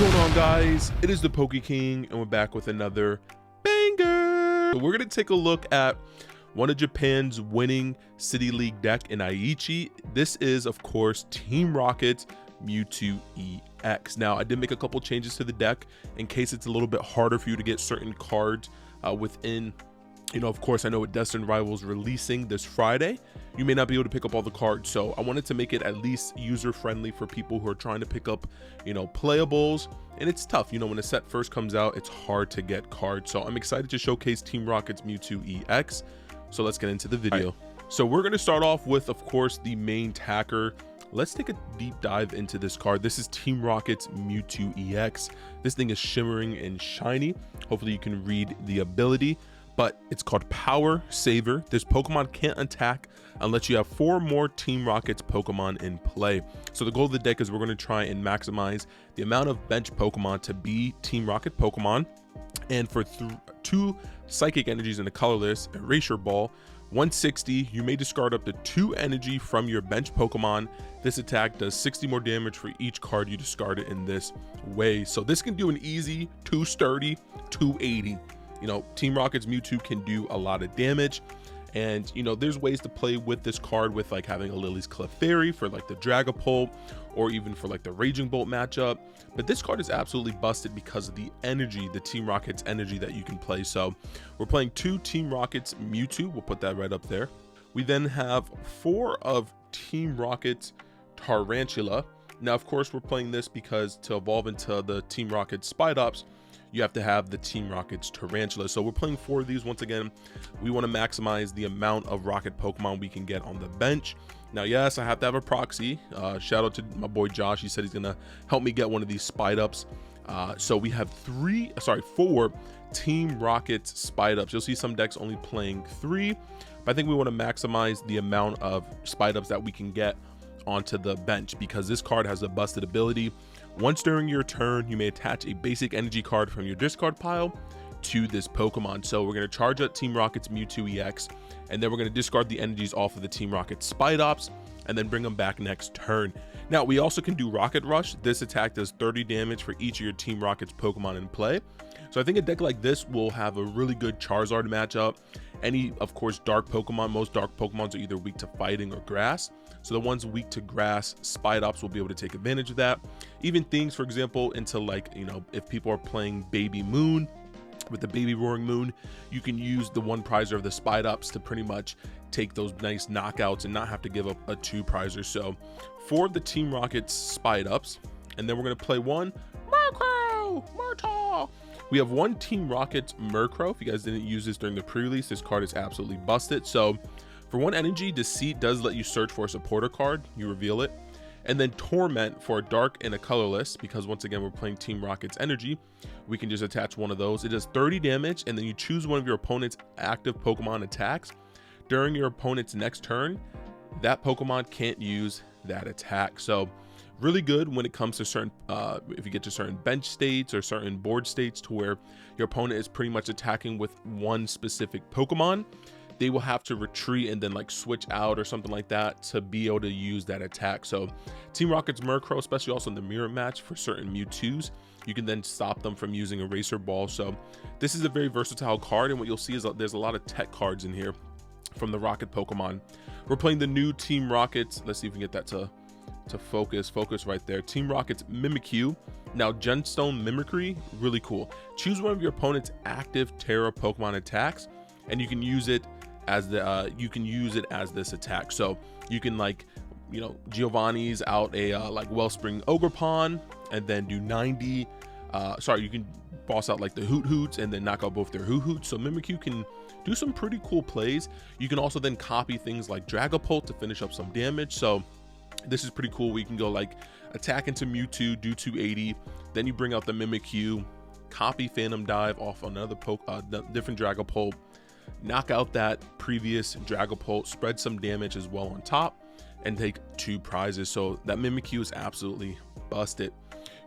What's going on, guys? It is the Poke King, and we're back with another banger. So we're gonna take a look at one of Japan's winning City League deck in Aichi. This is, of course, Team Rocket's Mewtwo EX. Now, I did make a couple changes to the deck in case it's a little bit harder for you to get certain cards within. Of course, I know with Destined Rivals releasing this Friday, you may not be able to pick up all the cards. So I wanted to make it at least user-friendly for people who are trying to pick up, playables. And it's tough, when a set first comes out, it's hard to get cards. So I'm excited to showcase Team Rocket's Mewtwo EX. So let's get into the video. Right. So we're going to start off with, of course, the main tacker. Let's take a deep dive into this card. This is Team Rocket's Mewtwo EX. This thing is shimmering and shiny. Hopefully you can read the ability. But it's called Power Saver. This Pokemon can't attack unless you have 4 more Team Rocket's Pokemon in play. So the goal of the deck is we're going to try and maximize the amount of bench Pokemon to be Team Rocket Pokemon. And for 2 Psychic Energies in the colorless, Erasure Ball, 160, you may discard up to 2 energy from your bench Pokemon. This attack does 60 more damage for each card you discarded in this way. So this can do an easy 230, 280. Team Rocket's Mewtwo can do a lot of damage, and there's ways to play with this card with like having a Lily's Clefairy for like the Dragapult, or even for like the Raging Bolt matchup. But this card is absolutely busted because of the energy, the Team Rocket's energy that you can play. So we're playing 2 Team Rocket's Mewtwo. We'll put that right up there. We then have 4 of Team Rocket's Tarountula. Now, of course, we're playing this because to evolve into the Team Rocket Spidops, you have to have the Team Rocket's Tarountula. So we're playing 4 of these. Once again, we want to maximize the amount of Rocket Pokemon we can get on the bench. Now, yes, I have to have a proxy. Shout out to my boy Josh. He said he's gonna help me get one of these Spidops. So we have 4 Team Rocket's Spidops. You'll see some decks only playing 3, but I think we want to maximize the amount of Spidops that we can get onto the bench, because this card has a busted ability. Once during your turn, you may attach a basic energy card from your discard pile to this Pokemon. So we're going to charge up Team Rocket's Mewtwo EX, and then we're going to discard the energies off of the Team Rocket Spidops and then bring them back next turn. Now, we also can do Rocket Rush. This attack does 30 damage for each of your Team Rocket's Pokemon in play. So I think a deck like this will have a really good Charizard matchup. Any, of course, dark Pokemon, most dark Pokemons are either weak to fighting or grass. So the ones weak to grass, Spidops will be able to take advantage of that. Even things, for example, into like, if people are playing Baby Moon, with the Baby Roaring Moon, you can use the 1 prizer of the Spidops to pretty much take those nice knockouts and not have to give up a 2 prizer. So 4 of the Team Rocket's Spidops, and then we're going to play 1 Murkrow. We have 1 Team Rocket's Murkrow. If you guys didn't use this during the pre-release, this card is absolutely busted. So for 1 energy, Deceit does let you search for a supporter card. You reveal it. And then Torment for a dark and a colorless, because once again, we're playing Team Rocket's energy. We can just attach one of those. It does 30 damage, and then you choose one of your opponent's active Pokemon attacks. During your opponent's next turn, that Pokemon can't use that attack. So really good when it comes to certain, if you get to certain bench states or certain board states to where your opponent is pretty much attacking with 1 specific Pokemon. They will have to retreat and then like switch out or something like that to be able to use that attack. So Team Rocket's Murkrow, especially also in the mirror match for certain Mewtwo's, you can then stop them from using Eraser Ball. So this is a very versatile card, and what you'll see is there's a lot of tech cards in here from the Rocket Pokemon. We're playing the new Team Rocket's, let's see if we can get that to focus right there. Team Rocket's Mimikyu. Now, Gemstone Mimicry, really cool. Choose one of your opponent's active Terra Pokemon attacks, and you can use it as as this attack. So you can, like, Giovanni's out a like Wellspring Ogerpon, and then do 90. You can boss out like the Hoot Hoots and then knock out both their Hoot Hoots. So Mimikyu can do some pretty cool plays. You can also then copy things like Dragapult to finish up some damage. So this is pretty cool. We can go like attack into Mewtwo, do 280, then you bring out the Mimikyu, copy Phantom Dive off another different Dragapult, knock out that previous Dragapult, spread some damage as well on top, and take 2 prizes. So that Mimikyu is absolutely busted.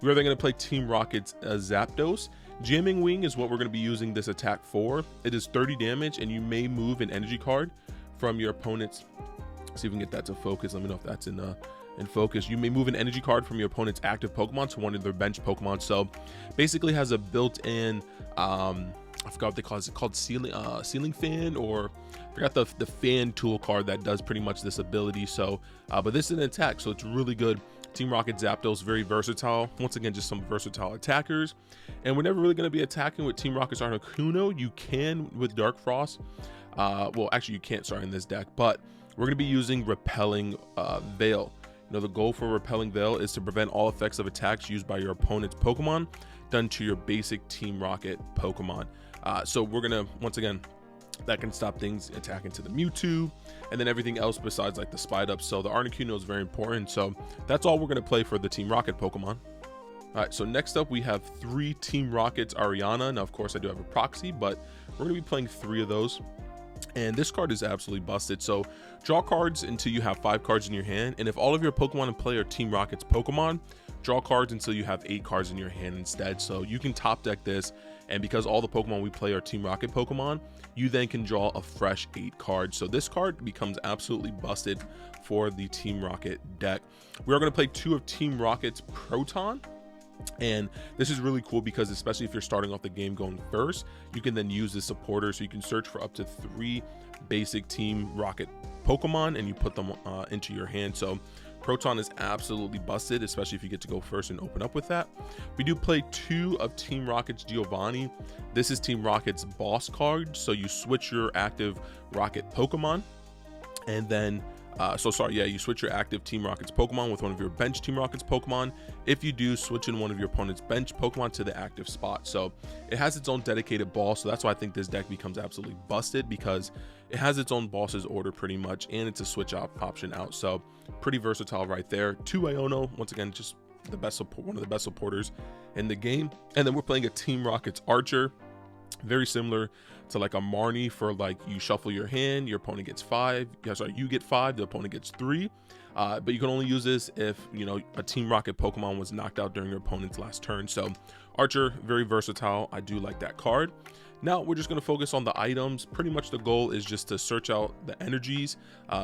We're then going to play Team Rocket's Zapdos. Jamming Wing is what we're going to be using this attack for. It is 30 damage, and you may move an energy card from your opponent's. See if we can get that to focus. Let me know if that's in and focus. You may move an energy card from your opponent's active Pokemon to one of their bench Pokemon. So basically has a built-in, I forgot what they call it. Is it called ceiling fan, or I forgot the fan tool card that does pretty much this ability. So, but this is an attack, so it's really good. Team Rocket Zapdos, very versatile. Once again, just some versatile attackers. And we're never really going to be attacking with Team Rocket's Articuno. You can with Dark Frost. Well, actually you can't, sorry, in this deck, but we're going to be using Repelling Veil. You know, the goal for Repelling Veil is to prevent all effects of attacks used by your opponent's Pokemon done to your basic Team Rocket Pokemon. So we're going to, once again, that can stop things attacking to the Mewtwo and then everything else besides like the Spidops. So the Articuno is very important. So that's all we're going to play for the Team Rocket Pokemon. All right, so next up we have 3 Team Rockets Ariana. Now, of course, I do have a proxy, but we're going to be playing 3 of those. And this card is absolutely busted. So draw cards until you have 5 cards in your hand. And if all of your Pokemon in play are Team Rocket's Pokemon, draw cards until you have 8 cards in your hand instead. So you can top deck this. And because all the Pokemon we play are Team Rocket Pokemon, you then can draw a fresh 8 cards. So this card becomes absolutely busted for the Team Rocket deck. We are going to play 2 of Team Rocket's Proton. And this is really cool because especially if you're starting off the game going first, you can then use the supporter. So you can search for up to 3 basic Team Rocket Pokemon and you put them into your hand. So Proton is absolutely busted, especially if you get to go first and open up with that. We do play 2 of Team Rocket's Giovanni. This is Team Rocket's boss card. So you switch your active Rocket Pokemon and then you switch your active Team Rocket's Pokemon with one of your bench Team Rocket's Pokemon. If you do, switch in one of your opponent's bench Pokemon to the active spot. So it has its own dedicated ball. So that's why I think this deck becomes absolutely busted, because it has its own boss's order pretty much, and it's a switch option out. So pretty versatile right there. 2 Iono, once again, just the best support, one of the best supporters in the game. And then we're playing a Team Rocket's Archer. Very similar to like a Marnie, for like you shuffle your hand, your opponent gets 5. Yeah, sorry, you get 5, the opponent gets 3. But you can only use this if, you know, a Team Rocket Pokemon was knocked out during your opponent's last turn. So Archer, very versatile. I do like that card. Now we're just going to focus on the items. Pretty much the goal is just to search out the energies,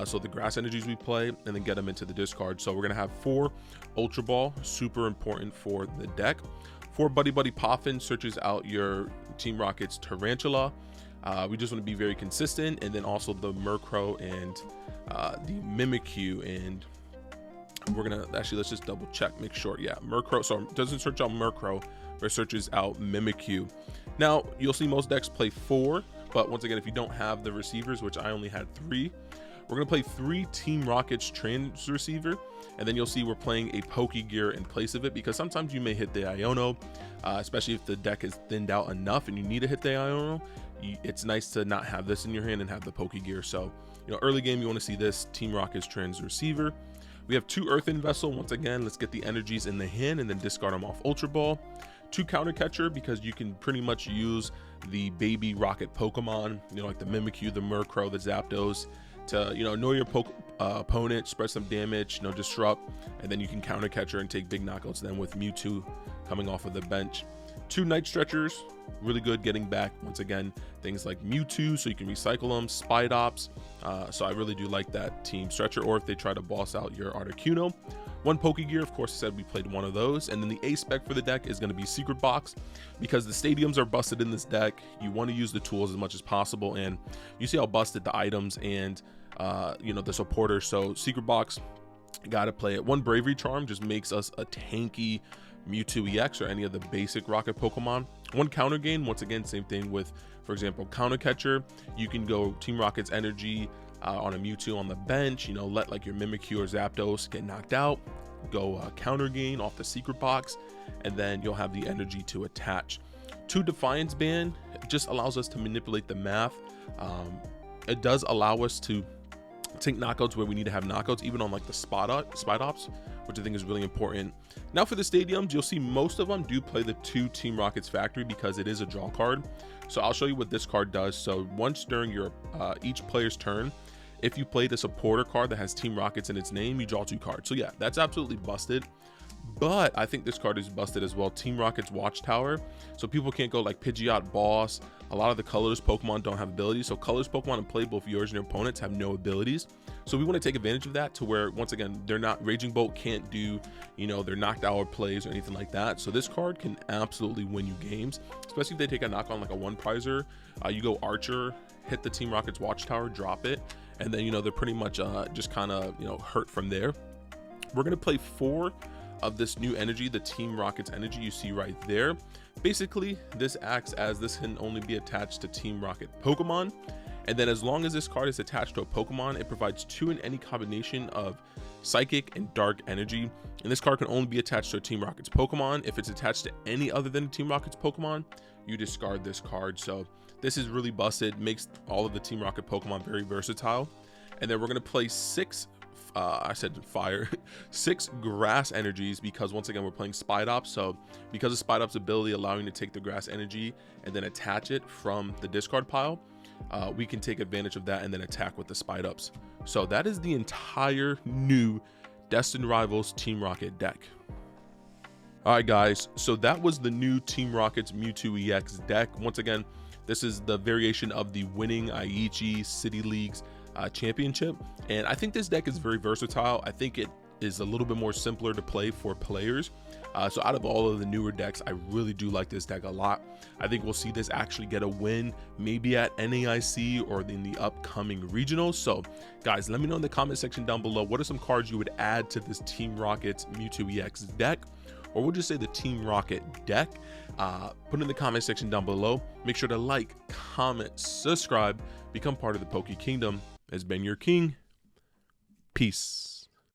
so the grass energies we play, and then get them into the discard. So we're going to have 4 Ultra Ball, super important for the deck. 4 Buddy-Buddy Poffin searches out your Team Rocket's Tarountula. We just want to be very consistent, and then also the Murkrow and the Mimikyu, and we're gonna actually, let's just double check, make sure. Yeah, Murkrow. So it doesn't search out Murkrow, but it searches out Mimikyu. Now you'll see most decks play 4, but once again, if you don't have the receivers, which I only had 3, we're gonna play 3 Team Rocket's Trans Receiver, and then you'll see we're playing a Pokegear in place of it, because sometimes you may hit the Iono, especially if the deck is thinned out enough and you need to hit the Iono. It's nice to not have this in your hand and have the Pokegear. So, you know, early game you want to see this Team Rocket's Trans Receiver. We have 2 Earthen Vessel. Once again, let's get the energies in the hand and then discard them off Ultra Ball. 2 Counter Catcher, because you can pretty much use the baby Rocket Pokemon, you know, like the Mimikyu, the Murkrow, the Zapdos, to, you know, annoy your opponent, spread some damage, you know, disrupt, and then you can Counter Catcher and take big knockouts then with Mewtwo coming off of the bench. 2 Night Stretchers, really good getting back, once again, things like Mewtwo, so you can recycle them, Spidops. So I really do like that Team Stretcher, or if they try to boss out your Articuno. 1 Pokegear, of course, I said we played 1 of those. And then the A spec for the deck is going to be Secret Box, because the stadiums are busted in this deck. You want to use the tools as much as possible, and you see how busted the items and you know, the supporters. So Secret Box, gotta play it. 1 Bravery Charm just makes us a tanky Mewtwo EX or any of the basic Rocket Pokemon. 1 Counter Gain, once again, same thing with, for example, Counter Catcher. You can go Team Rocket's energy on a Mewtwo on the bench, you know, let like your Mimikyu or Zapdos get knocked out, go Counter Gain off the Secret Box, and then you'll have the energy to attach. 2 Defiance Band just allows us to manipulate the math. It does allow us to take knockouts where we need to have knockouts, even on like the Spidops, which I think is really important. Now for the stadiums, you'll see most of them do play the 2 Team Rockets Factory, because it is a draw card. So I'll show you what this card does. So once during your each player's turn, if you played a supporter card that has Team Rockets in its name, you draw 2 cards. So yeah, that's absolutely busted. But I think this card is busted as well. Team Rocket's Watchtower. So people can't go like Pidgeot, Boss. A lot of the colors Pokemon don't have abilities. So colors Pokemon and play, both yours and your opponents, have no abilities. So we want to take advantage of that to where, once again, they're not, Raging Bolt can't do, you know, their knocked out plays or anything like that. So this card can absolutely win you games, especially if they take a knock on like a one prizer. You go Archer, hit the Team Rocket's Watchtower, drop it, and then, you know, they're pretty much just kind of, you know, hurt from there. We're going to play 4 of this new energy, the Team Rocket's energy you see right there. Basically, this acts as, this can only be attached to Team Rocket Pokemon, and then as long as this card is attached to a Pokemon, it provides 2 in any combination of Psychic and Dark energy, and this card can only be attached to a Team Rocket's Pokemon. If it's attached to any other than a Team Rocket's Pokemon, you discard this card. So this is really busted, makes all of the Team Rocket Pokemon very versatile. And then we're going to play 6 I said fire 6 grass energies, because once again we're playing Spidops. So because of Spidops ability allowing to take the grass energy and then attach it from the discard pile, we can take advantage of that and then attack with the Spidops. So that is the entire new Destined Rivals Team Rocket deck. All right guys, so that was the new Team Rocket's Mewtwo EX deck. Once again, this is the variation of the winning Aichi City Leagues championship, and I think this deck is very versatile. I think it is a little bit more simpler to play for players. So out of all of the newer decks, I really do like this deck a lot. I think we'll see this actually get a win, maybe at NAIC or in the upcoming regionals. So guys, let me know in the comment section down below, what are some cards you would add to this Team Rocket's Mewtwo EX deck, or we'll just say the Team Rocket deck. Put in the comment section down below. Make sure to like, comment, subscribe, become part of the Poke Kingdom. Has been your king. Peace.